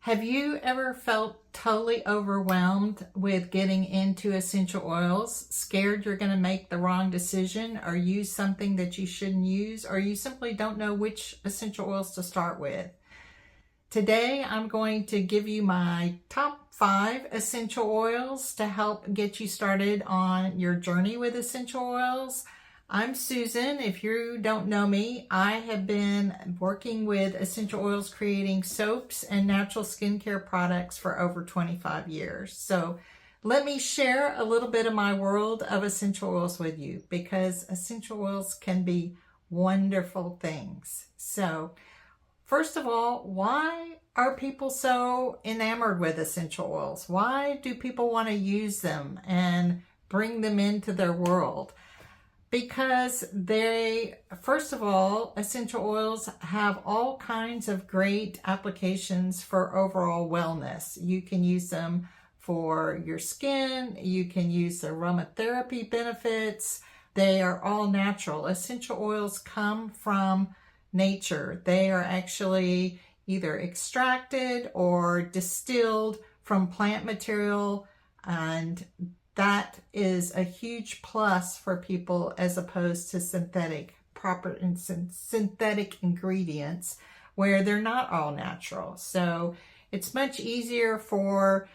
Have you ever felt totally overwhelmed with getting into essential oils, scared you're going to make the wrong decision or use something that you shouldn't use, or you simply don't know which essential oils to start with? Today, I'm going to give you my top 5 essential oils to help get you started on your journey with essential oils. I'm Susan. If you don't know me, I have been working with essential oils, creating soaps and natural skincare products for over 25 years. So let me share a little bit of my world of essential oils with you, because essential oils can be wonderful things. So first of all, why are people so enamored with essential oils? Why do people want to use them and bring them into their world? Because first of all, essential oils have all kinds of great applications for overall wellness. You can use them for your skin. You can use the aromatherapy benefits. They are all natural. Essential oils come from nature. They are actually either extracted or distilled from plant material, and that is a huge plus for people as opposed to synthetic ingredients where they're not all natural. So it's much easier for,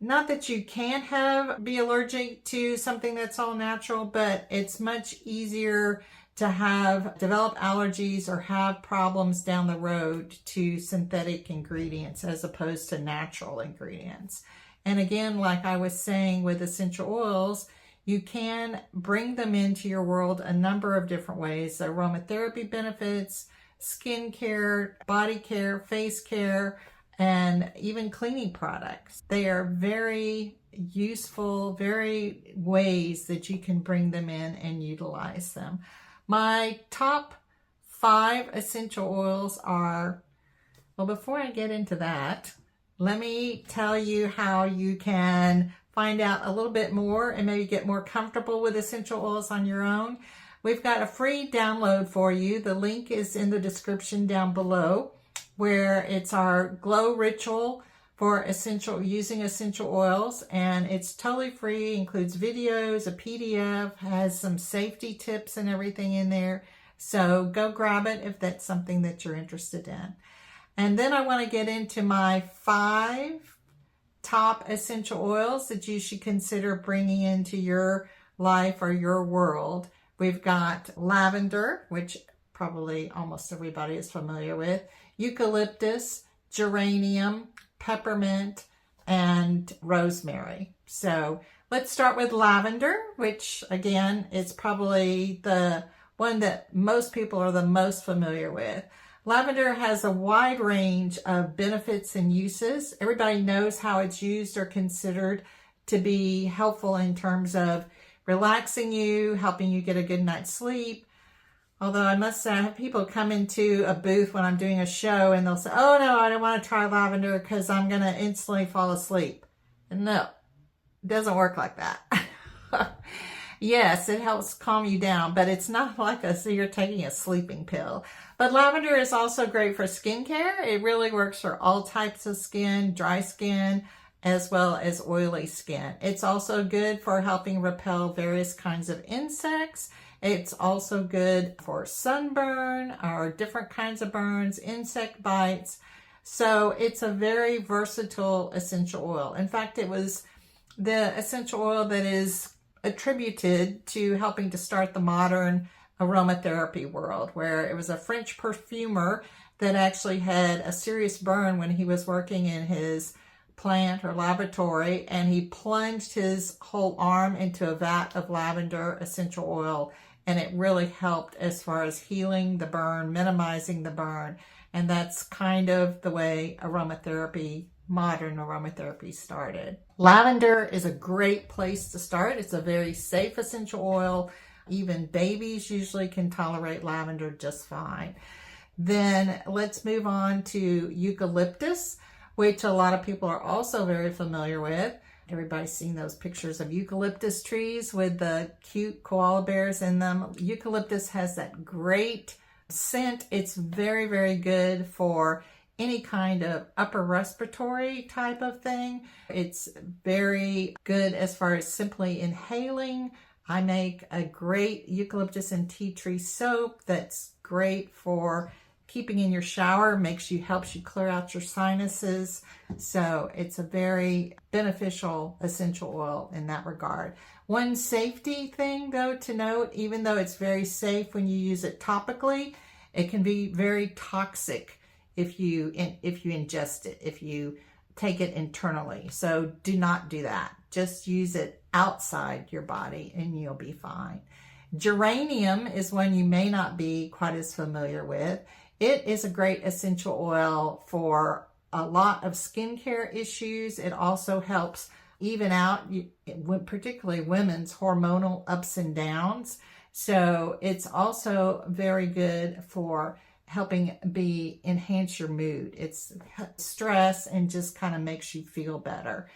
not that you can't be allergic to something that's all natural, but it's much easier to develop allergies or have problems down the road to synthetic ingredients as opposed to natural ingredients. And again, like I was saying with essential oils, you can bring them into your world a number of different ways. Aromatherapy benefits, skin care, body care, face care, and even cleaning products. They are very useful, very ways that you can bring them in and utilize them. My top 5 essential oils are, well, before I get into that, let me tell you how you can find out a little bit more and maybe get more comfortable with essential oils on your own. We've got a free download for you. The link is in the description down below, where it's our glow ritual for using essential oils, and it's totally free. Includes videos, a PDF, has some safety tips and everything in there. So go grab it if that's something that you're interested in. And then I want to get into my 5 top essential oils that you should consider bringing into your life or your world. We've got lavender, which probably almost everybody is familiar with, eucalyptus, geranium, peppermint, and rosemary. So let's start with lavender, which again is probably the one that most people are the most familiar with. Lavender has a wide range of benefits and uses. Everybody knows how it's used or considered to be helpful in terms of relaxing you, helping you get a good night's sleep. Although I must say, I have people come into a booth when I'm doing a show and they'll say, oh no, I don't want to try lavender because I'm going to instantly fall asleep. And no, it doesn't work like that. Yes, it helps calm you down, but it's not like you're taking a sleeping pill. But lavender is also great for skincare. It really works for all types of skin, dry skin, as well as oily skin. It's also good for helping repel various kinds of insects. It's also good for sunburn or different kinds of burns, insect bites. So it's a very versatile essential oil. In fact, it was the essential oil that is attributed to helping to start the modern aromatherapy world, where it was a French perfumer that actually had a serious burn when he was working in his plant or laboratory, and he plunged his whole arm into a vat of lavender essential oil, and it really helped as far as healing the burn, minimizing the burn. And that's kind of the way modern aromatherapy started. Lavender is a great place to start. It's a very safe essential oil. Even babies usually can tolerate lavender just fine. Then let's move on to eucalyptus, which a lot of people are also very familiar with. Everybody's seen those pictures of eucalyptus trees with the cute koala bears in them. Eucalyptus has that great scent. It's very, very good for any kind of upper respiratory type of thing. It's very good as far as simply inhaling. I make a great eucalyptus and tea tree soap that's great for keeping in your shower, helps you clear out your sinuses. So it's a very beneficial essential oil in that regard. One safety thing though to note, even though it's very safe when you use it topically, it can be very toxic if you ingest it, if you take it internally. So do not do that. Just use it outside your body and you'll be fine. Geranium is one you may not be quite as familiar with. It is a great essential oil for a lot of skincare issues. It also helps even out, particularly women's hormonal ups and downs. So it's also very good for helping enhance your mood. It's stress and just kind of makes you feel better.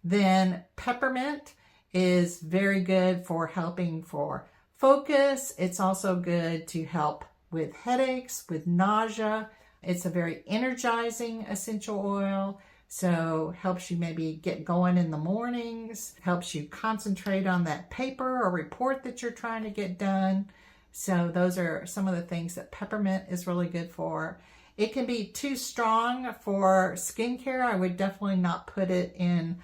Then peppermint is very good for helping for focus. It's also good to help with headaches, with nausea. It's a very energizing essential oil. So helps you maybe get going in the mornings, helps you concentrate on that paper or report that you're trying to get done. So those are some of the things that peppermint is really good for. It can be too strong for skincare. I would definitely not put it in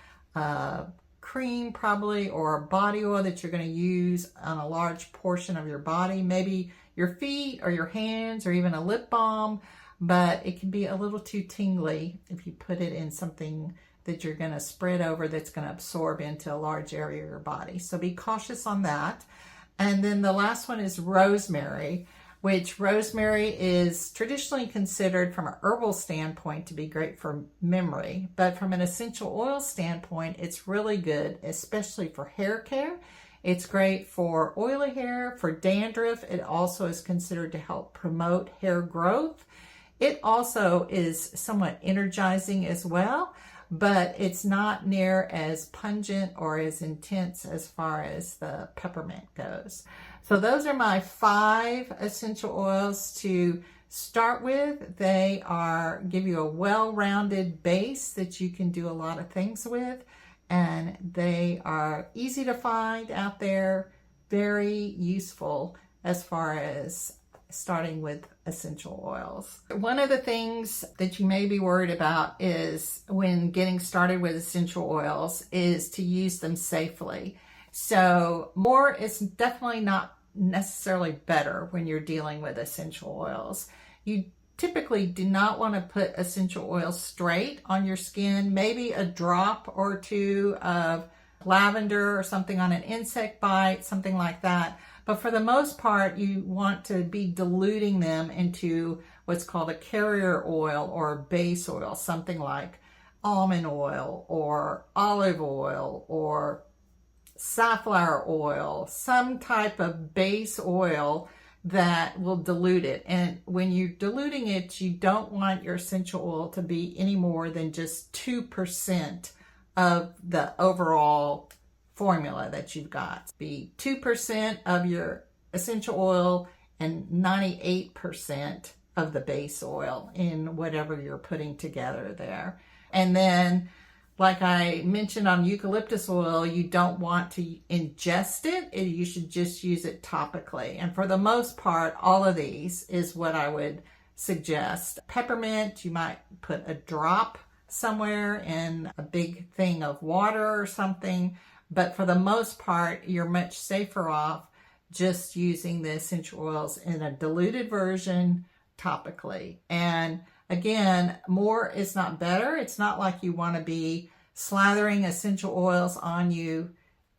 cream probably, or a body oil that you're going to use on a large portion of your body, maybe your feet or your hands or even a lip balm, but it can be a little too tingly if you put it in something that you're going to spread over that's going to absorb into a large area of your body. So be cautious on that. And then the last one is rosemary, which rosemary is traditionally considered from an herbal standpoint to be great for memory. But from an essential oil standpoint, it's really good, especially for hair care. It's great for oily hair, for dandruff. It also is considered to help promote hair growth. It also is somewhat energizing as well, but it's not near as pungent or as intense as far as the peppermint goes. So those are my 5 essential oils to start with. They give you a well-rounded base that you can do a lot of things with, and they are easy to find out there, very useful as far as starting with essential oils. One of the things that you may be worried about is when getting started with essential oils is to use them safely. So more is definitely not necessarily better when you're dealing with essential oils. You typically do not want to put essential oils straight on your skin, maybe a drop or 2 of lavender or something on an insect bite, something like that. But for the most part, you want to be diluting them into what's called a carrier oil or a base oil, something like almond oil or olive oil or safflower oil, some type of base oil that will dilute it. And when you're diluting it, you don't want your essential oil to be any more than just 2% of the overall formula that you've got. Be 2% of your essential oil and 98% of the base oil in whatever you're putting together there. And then, like I mentioned on eucalyptus oil, you don't want to ingest it. You should just use it topically. And for the most part, all of these is what I would suggest. Peppermint, you might put a drop somewhere in a big thing of water or something. But for the most part, you're much safer off just using the essential oils in a diluted version topically. And again, more is not better. It's not like you want to be slathering essential oils on you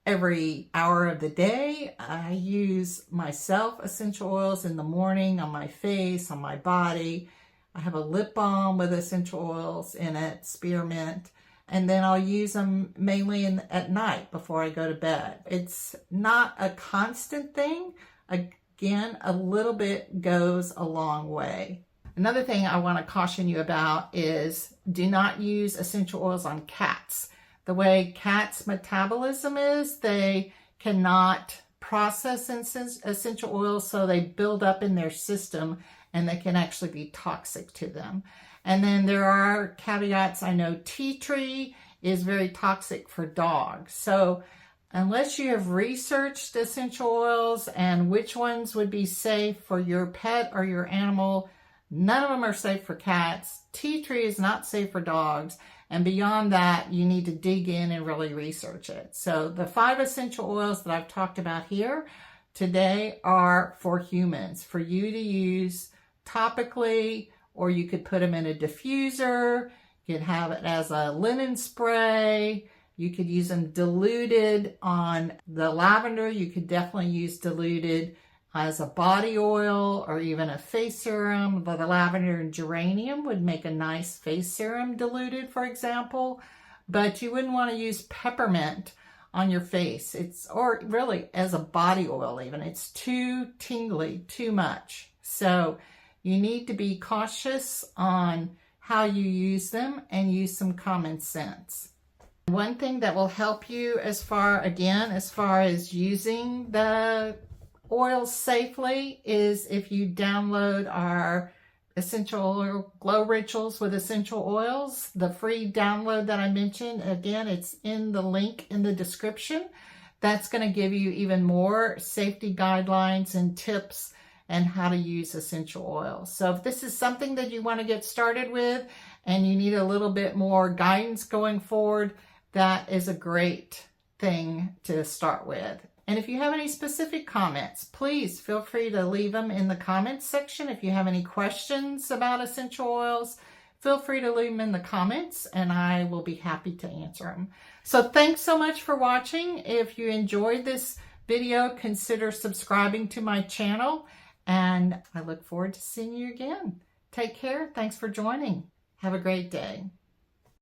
every hour of the day. I use myself essential oils in the morning on my face, on my body. I have a lip balm with essential oils in it, spearmint. And then I'll use them mainly at night before I go to bed. It's not a constant thing. Again, a little bit goes a long way. Another thing I want to caution you about is do not use essential oils on cats. The way cats' metabolism is, they cannot process essential oils, so they build up in their system and they can actually be toxic to them. And then there are caveats. I know tea tree is very toxic for dogs. So unless you have researched essential oils and which ones would be safe for your pet or your animal, none of them are safe for cats. Tea tree is not safe for dogs. And beyond that, you need to dig in and really research it. So the 5 essential oils that I've talked about here today are for humans, for you to use topically, or you could put them in a diffuser. You could have it as a linen spray. You could use them diluted on the lavender. You could definitely use diluted as a body oil or even a face serum. But the lavender and geranium would make a nice face serum diluted, for example. But you wouldn't want to use peppermint on your face. Or really as a body oil even. It's too tingly, too much. So you need to be cautious on how you use them and use some common sense. One thing that will help you as far as using the oils safely is if you download our essential oil glow rituals with essential oils, the free download that I mentioned. Again, it's in the link in the description. That's going to give you even more safety guidelines and tips and how to use essential oils. So if this is something that you want to get started with and you need a little bit more guidance going forward, that is a great thing to start with. And if you have any specific comments, please feel free to leave them in the comments section. If you have any questions about essential oils, feel free to leave them in the comments and I will be happy to answer them. So thanks so much for watching. If you enjoyed this video, consider subscribing to my channel and I look forward to seeing you again. Take care. Thanks for joining. Have a great day.